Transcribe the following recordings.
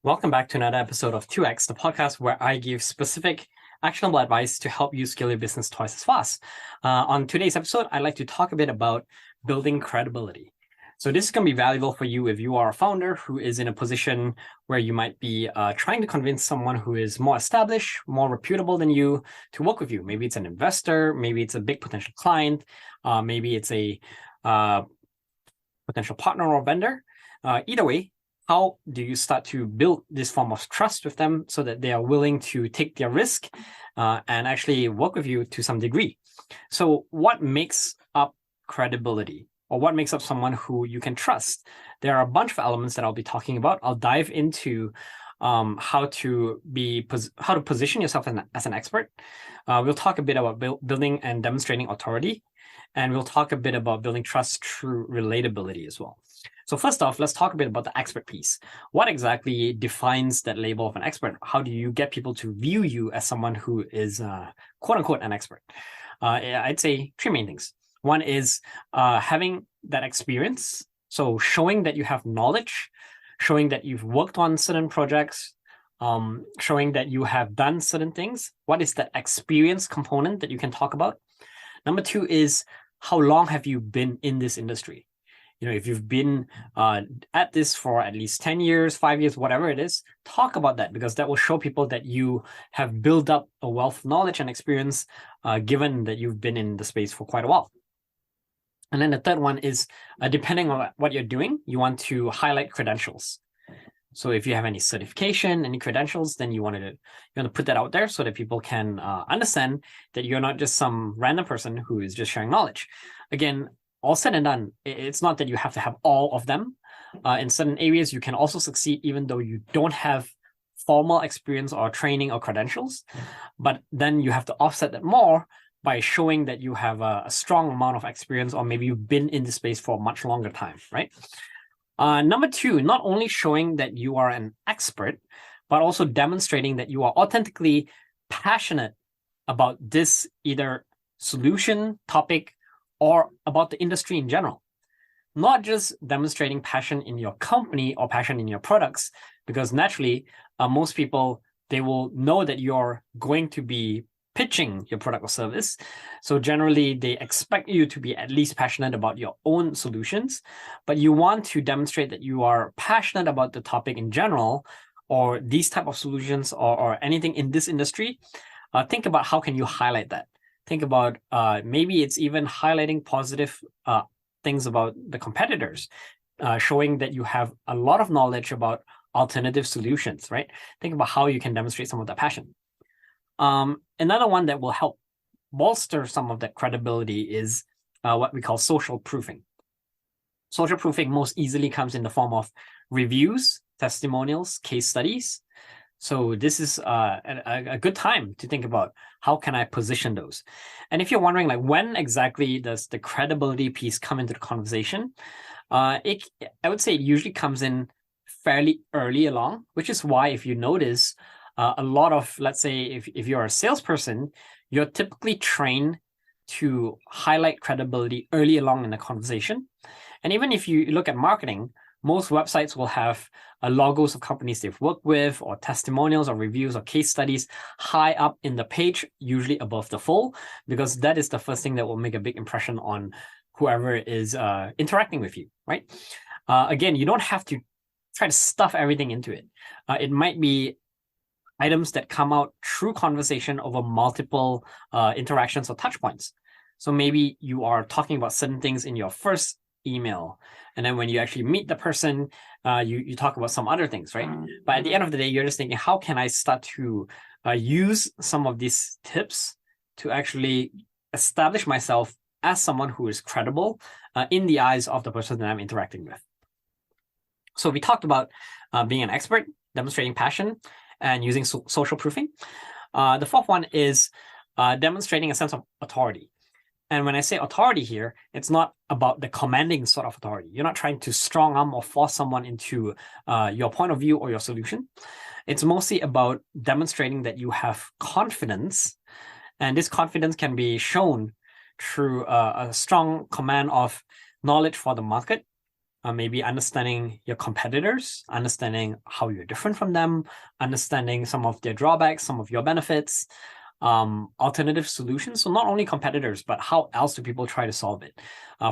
Welcome back to another episode of 2X, the podcast where I give specific actionable advice to help you scale your business twice as fast. On today's episode, I'd like to talk a bit about building credibility. So this is going to be valuable for you if you are a founder who is in a position where you might be trying to convince someone who is more established, more reputable than you to work with you. Maybe it's an investor, maybe it's a big potential client, maybe it's a potential partner or vendor. Either way, how do you start to build this form of trust with them so that they are willing to take their risk and actually work with you to some degree? So what makes up credibility, or what makes up someone who you can trust? There are a bunch of elements that I'll be talking about. I'll dive into how to position yourself as an expert. We'll talk a bit about building and demonstrating authority, and we'll talk a bit about building trust through relatability as well. So first off, let's talk a bit about the expert piece. What exactly defines that label of an expert? How do you get people to view you as someone who is quote unquote an expert? I'd say three main things. One is having that experience. So showing that you have knowledge, showing that you've worked on certain projects, showing that you have done certain things. What is that experience component that you can talk about? Number two is how long have you been in this industry? If you've been at this for at least 10 years, 5 years, whatever it is, talk about that, because that will show people that you have built up a wealth of knowledge and experience, given that you've been in the space for quite a while. And then the third one is, depending on what you're doing, you want to highlight credentials. So if you have any certification, any credentials, then you want to put that out there so that people can understand that you're not just some random person who is just sharing knowledge. Again, all said and done, it's not that you have to have all of them. In certain areas, you can also succeed even though you don't have formal experience or training or credentials. But then you have to offset that more by showing that you have a strong amount of experience, or maybe you've been in the space for a much longer time, right? Number two, not only showing that you are an expert, but also demonstrating that you are authentically passionate about this either solution, topic, or about the industry in general. Not just demonstrating passion in your company or passion in your products, because naturally, most people, they will know that you're going to be pitching your product or service. So generally, they expect you to be at least passionate about your own solutions, but you want to demonstrate that you are passionate about the topic in general, or these type of solutions, or anything in this industry. Think about how can you highlight that. Think about maybe it's even highlighting positive things about the competitors, showing that you have a lot of knowledge about alternative solutions, right? Think about how you can demonstrate some of that passion. Another one that will help bolster some of that credibility is what we call social proofing. Social proofing most easily comes in the form of reviews, testimonials, case studies. So this is a good time to think about how can I position those. And if you're wondering, like, when exactly does the credibility piece come into the conversation, I would say it usually comes in fairly early along, which is why if you notice, a lot of, let's say, if you're a salesperson, you're typically trained to highlight credibility early along in the conversation. And even if you look at marketing, most websites will have logos of companies they've worked with, or testimonials or reviews or case studies high up in the page, usually above the fold, because that is the first thing that will make a big impression on whoever is interacting with you, right? Again, you don't have to try to stuff everything into it. It might be items that come out through conversation over multiple interactions or touch points. So maybe you are talking about certain things in your first email, and then when you actually meet the person, you talk about some other things, right? But at the end of the day, you're just thinking, how can I start to use some of these tips to actually establish myself as someone who is credible in the eyes of the person that I'm interacting with. So we talked about being an expert, demonstrating passion, and using social proofing. The fourth one is demonstrating a sense of authority. And when I say authority here, it's not about the commanding sort of authority. You're not trying to strong arm or force someone into your point of view or your solution. It's mostly about demonstrating that you have confidence. And this confidence can be shown through a strong command of knowledge for the market, maybe understanding your competitors, understanding how you're different from them, understanding some of their drawbacks, some of your benefits, alternative solutions. So not only competitors, but how else do people try to solve it?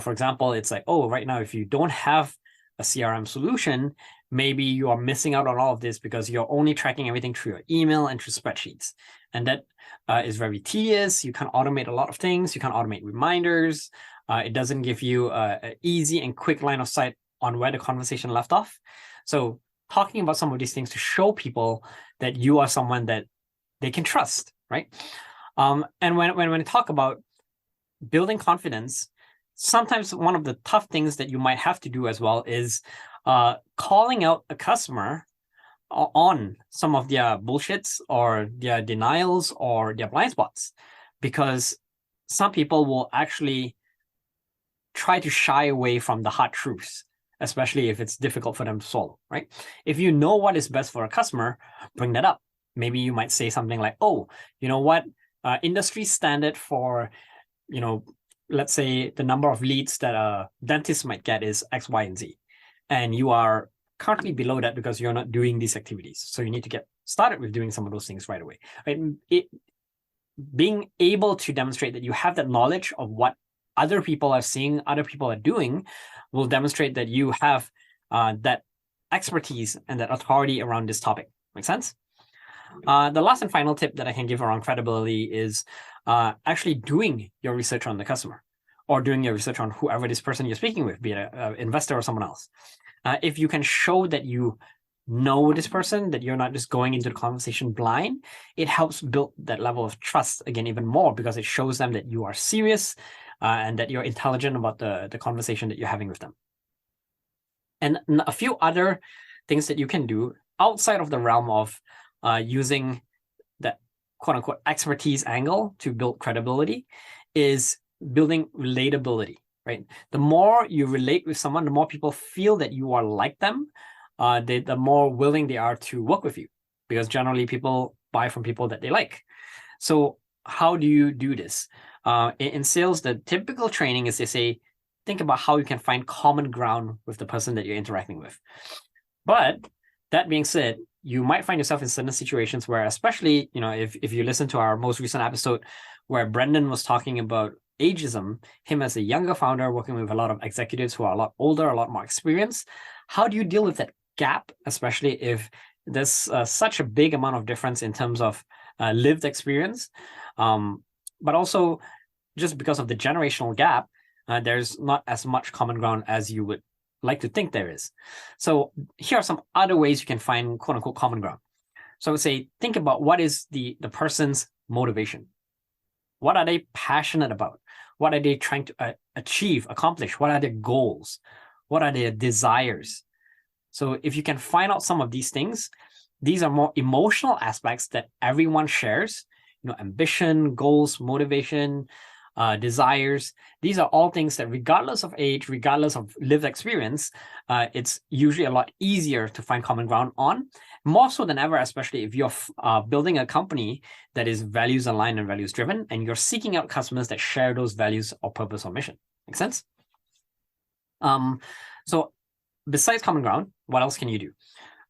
For example, it's like, oh, right now, if you don't have a CRM solution, maybe you are missing out on all of this because you're only tracking everything through your email and through spreadsheets. And that is very tedious. You can't automate a lot of things. You can't automate reminders. It doesn't give you an easy and quick line of sight on where the conversation left off. So talking about some of these things to show people that you are someone that they can trust, right? And when I talk about building confidence, sometimes one of the tough things that you might have to do as well is calling out a customer on some of their bullshits or their denials or their blind spots, because some people will actually try to shy away from the hard truths, especially if it's difficult for them to swallow, right? If you know what is best for a customer, bring that up. Maybe you might say something like, oh, you know what? Industry standard for, let's say the number of leads that a dentist might get is X, Y, and Z. And you are currently below that because you're not doing these activities. So you need to get started with doing some of those things right away. Right? Being able to demonstrate that you have that knowledge of what other people are seeing, other people are doing, will demonstrate that you have that expertise and that authority around this topic. Make sense? The last and final tip that I can give around credibility is actually doing your research on the customer, or doing your research on whoever this person you're speaking with, be it an investor or someone else. If you can show that you know this person, that you're not just going into the conversation blind, it helps build that level of trust again even more, because it shows them that you are serious and that you're intelligent about the conversation that you're having with them. And a few other things that you can do outside of the realm of using that quote-unquote expertise angle to build credibility is building relatability, right? The more you relate with someone, the more people feel that you are like them, the more willing they are to work with you, because generally people buy from people that they like. So how do you do this? In sales, the typical training is they say, think about how you can find common ground with the person that you're interacting with. But that being said, you might find yourself in certain situations where, especially, if you listen to our most recent episode where Brendan was talking about ageism, him as a younger founder working with a lot of executives who are a lot older, a lot more experienced, how do you deal with that gap, especially if there's such a big amount of difference in terms of lived experience, but also just because of the generational gap, there's not as much common ground as you would like to think there is. So here are some other ways you can find quote unquote common ground. So I would say, think about what is the person's motivation. What are they passionate about? What are they trying to achieve, accomplish? What are their goals? What are their desires? So if you can find out some of these things, these are more emotional aspects that everyone shares, ambition, goals, motivation, desires. These are all things that regardless of age, regardless of lived experience, it's usually a lot easier to find common ground on, more so than ever, especially if you're building a company that is values aligned and values driven, and you're seeking out customers that share those values or purpose or mission. Make sense? So besides common ground, what else can you do?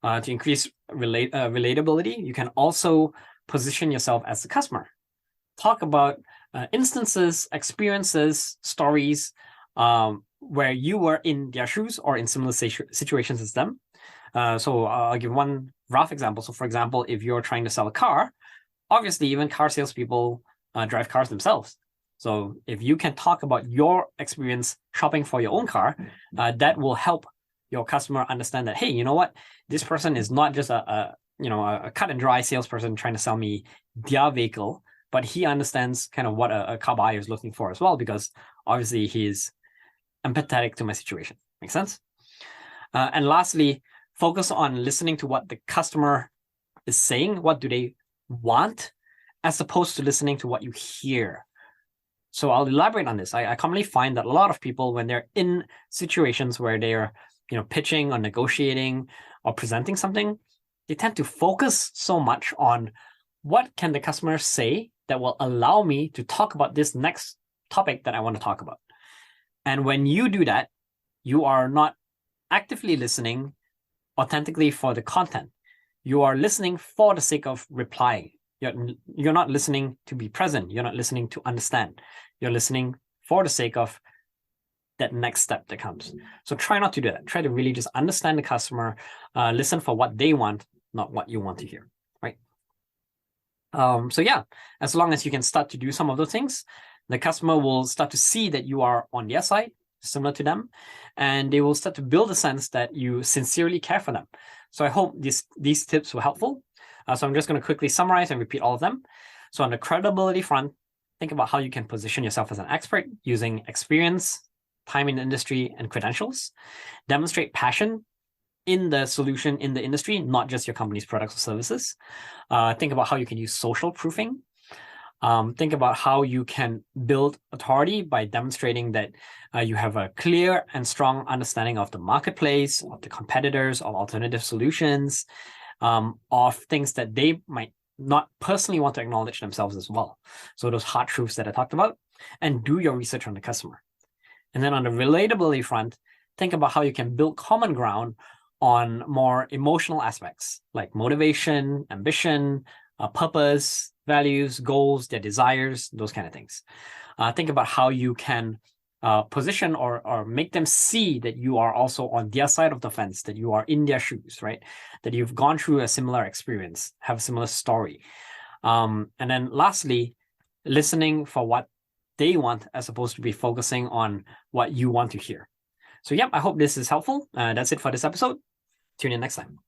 To increase relatability, you can also position yourself as the customer. Talk about instances, experiences, stories where you were in their shoes or in similar situations as them. So I'll give one rough example. So for example, if you're trying to sell a car, obviously even car salespeople drive cars themselves. So if you can talk about your experience shopping for your own car, that will help your customer understand that, hey, you know what? This person is not just a cut and dry salesperson trying to sell me their vehicle, but he understands kind of what a car buyer is looking for as well, because obviously he's empathetic to my situation. Make sense? And lastly, focus on listening to what the customer is saying. What do they want, as opposed to listening to what you hear. So I'll elaborate on this. I commonly find that a lot of people, when they're in situations where they're pitching or negotiating or presenting something, they tend to focus so much on what can the customer say that will allow me to talk about this next topic that I want to talk about. And when you do that, you are not actively listening authentically for the content. You are listening for the sake of replying. You're not listening to be present. You're not listening to understand. You're listening for the sake of that next step that comes. So try not to do that. Try to really just understand the customer, listen for what they want, not what you want to hear, right? So yeah, as long as you can start to do some of those things, the customer will start to see that you are on their side, similar to them, and they will start to build a sense that you sincerely care for them. So I hope these tips were helpful. So I'm just going to quickly summarize and repeat all of them. So on the credibility front, think about how you can position yourself as an expert using experience, time in the industry, and credentials. Demonstrate passion in the solution in the industry, not just your company's products or services. Think about how you can use social proofing. Think about how you can build authority by demonstrating that you have a clear and strong understanding of the marketplace, of the competitors, of alternative solutions, of things that they might not personally want to acknowledge themselves as well. So those hard truths that I talked about, and do your research on the customer. And then on the relatability front, think about how you can build common ground on more emotional aspects like motivation, ambition, purpose, values, goals, their desires, those kind of things. Think about how you can position or make them see that you are also on their side of the fence, that you are in their shoes, right? That you've gone through a similar experience, have a similar story. And then lastly, listening for what they want as opposed to be focusing on what you want to hear. So, yep, I hope this is helpful. That's it for this episode. Tune in next time.